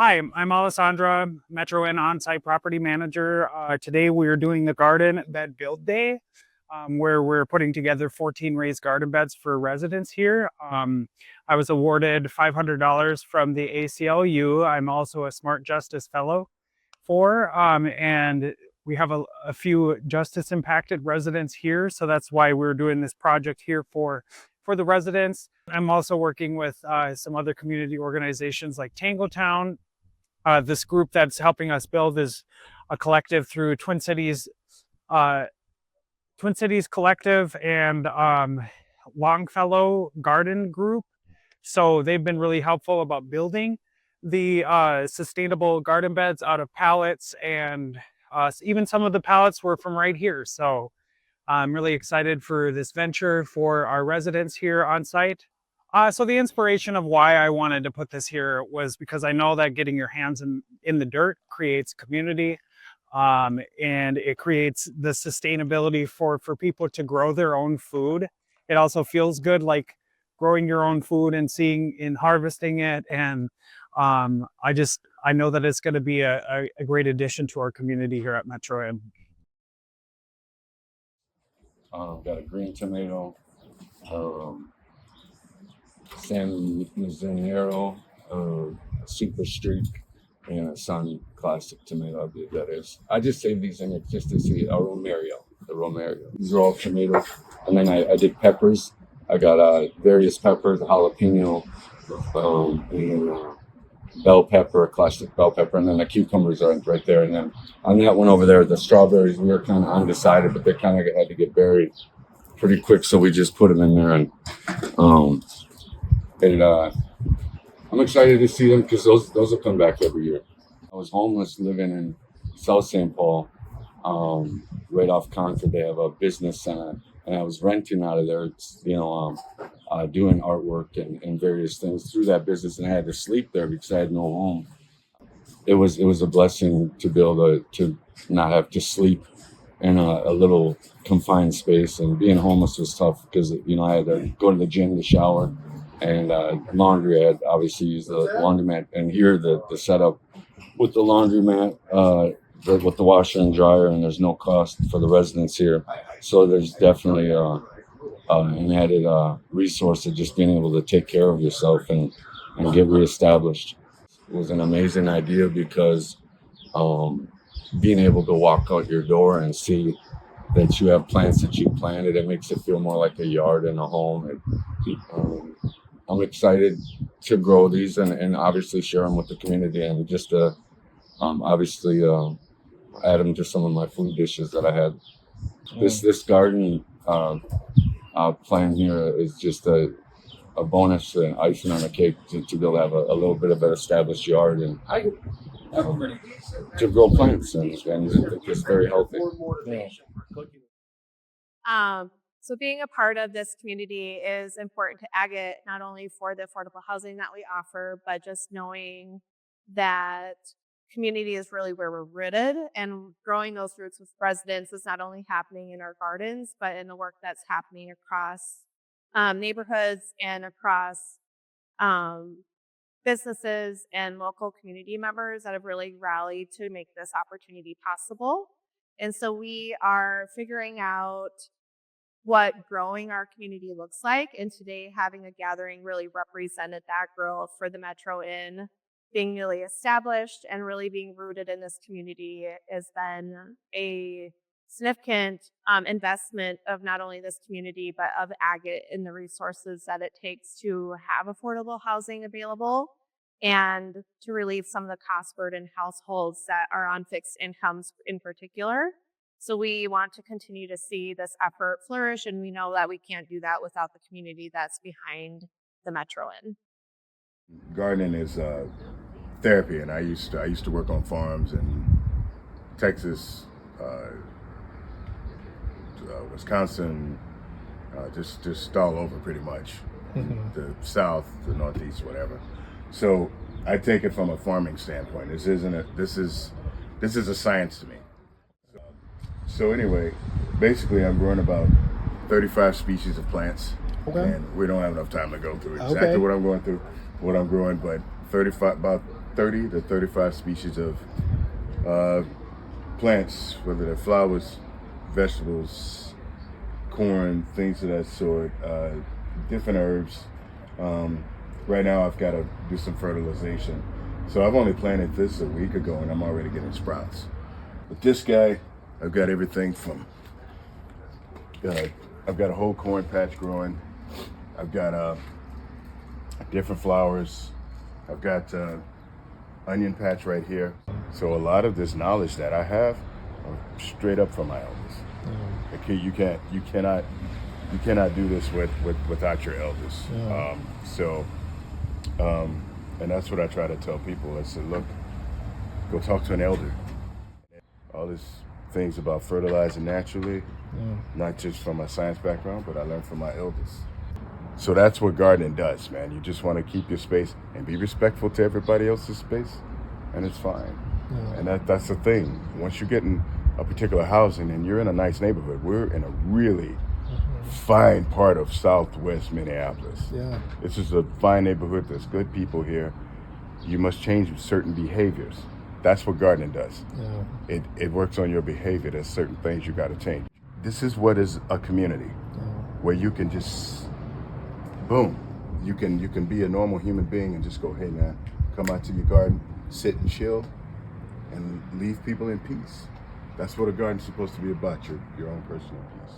Hi, I'm Alessandra, Metro Inn on-site property manager. Today we are doing the garden bed build day, where we're putting together 14 raised garden beds for residents here. I was awarded $500 from the ACLU. I'm also a Smart Justice Fellow and we have a few justice impacted residents here. So that's why we're doing this project here for the residents. I'm also working with some other community organizations like Tangletown. This group that's helping us build is a collective through Twin Cities Collective and Longfellow Garden Group. So they've been really helpful about building the sustainable garden beds out of pallets, and even some of the pallets were from right here. So I'm really excited for this venture for our residents here on site. So the inspiration of why I wanted to put this here was because I know that getting your hands in the dirt creates community, and it creates the sustainability for people to grow their own food. It also feels good, like growing your own food and harvesting it. And I know that it's going to be a great addition to our community here at Metro Inn. Got a green tomato, San Mazzanero, Super Streak, and a Sun Classic tomato, I believe that is. I just saved these in it just to see the Romero. These are all tomatoes. And then I did peppers. I got various peppers, jalapeno, and bell pepper, classic bell pepper, and then the cucumbers are right there. And then on that one over there, the strawberries, we were kind of undecided, but they kind of had to get buried pretty quick, so we just put them in there. And I'm excited to see them because those will come back every year. I was homeless living in South St. Paul, right off Concord. They have a business center, and I was renting out of there, doing artwork and various things through that business, and I had to sleep there because I had no home. It was a blessing to be able to not have to sleep in a little confined space. And being homeless was tough because I had to go to the gym to shower, and laundry. I had obviously used the laundromat, and here the setup with the laundromat, with the washer and dryer, and there's no cost for the residents here. So there's definitely an added resource of just being able to take care of yourself and get reestablished. It was an amazing idea because being able to walk out your door and see that you have plants that you planted, it makes it feel more like a yard and a home. I'm excited to grow these and obviously share them with the community, and just obviously add them to some of my food dishes that I had. This garden plan here is just a bonus and icing on the cake to be able to have a little bit of an established yard and to grow plants, and it's very healthy. So being a part of this community is important to Agate, not only for the affordable housing that we offer, but just knowing that community is really where we're rooted, and growing those roots with residents is not only happening in our gardens, but in the work that's happening across neighborhoods and across businesses and local community members that have really rallied to make this opportunity possible. And so we are figuring out what growing our community looks like. And today, having a gathering really represented that growth for the Metro Inn. Being really established and really being rooted in this community has been a significant investment of not only this community, but of Agate and the resources that it takes to have affordable housing available and to relieve some of the cost burden households that are on fixed incomes in particular. So we want to continue to see this effort flourish, and we know that we can't do that without the community that's behind the Metro Inn. Gardening is therapy, and I used to work on farms in Texas, Wisconsin, just all over pretty much, the South, the Northeast, whatever. So I take it from a farming standpoint. This is a science to me. So anyway, basically I'm growing about 35 species of plants. Okay. And we don't have enough time to go through exactly what I'm going through, what I'm growing, but about 30 to 35 species of plants, whether they're flowers, vegetables, corn, things of that sort, different herbs. Right now I've got to do some fertilization. So I've only planted this a week ago and I'm already getting sprouts. With this guy, I've got everything from, I've got a whole corn patch growing. I've got different flowers. I've got onion patch right here. So a lot of this knowledge that I have are straight up from my elders. Okay, you cannot do this without your elders. And that's what I try to tell people. I said, look, go talk to an elder. All these things about fertilizing naturally, not just from my science background, but I learned from my elders. So that's what gardening does, man. You just want to keep your space and be respectful to everybody else's space, and it's fine. And that's the thing. Once you get in a particular housing and you're in a nice neighborhood, we're in a really fine part of Southwest Minneapolis. This is a fine neighborhood. There's good people here. You must change certain behaviors. That's what gardening does. It works on your behavior. There's certain things you got to change. This is what is a community where you can just, boom, you can be a normal human being and just go, hey man, come out to your garden, sit and chill, and leave people in peace. That's what a garden's supposed to be about, your own personal peace.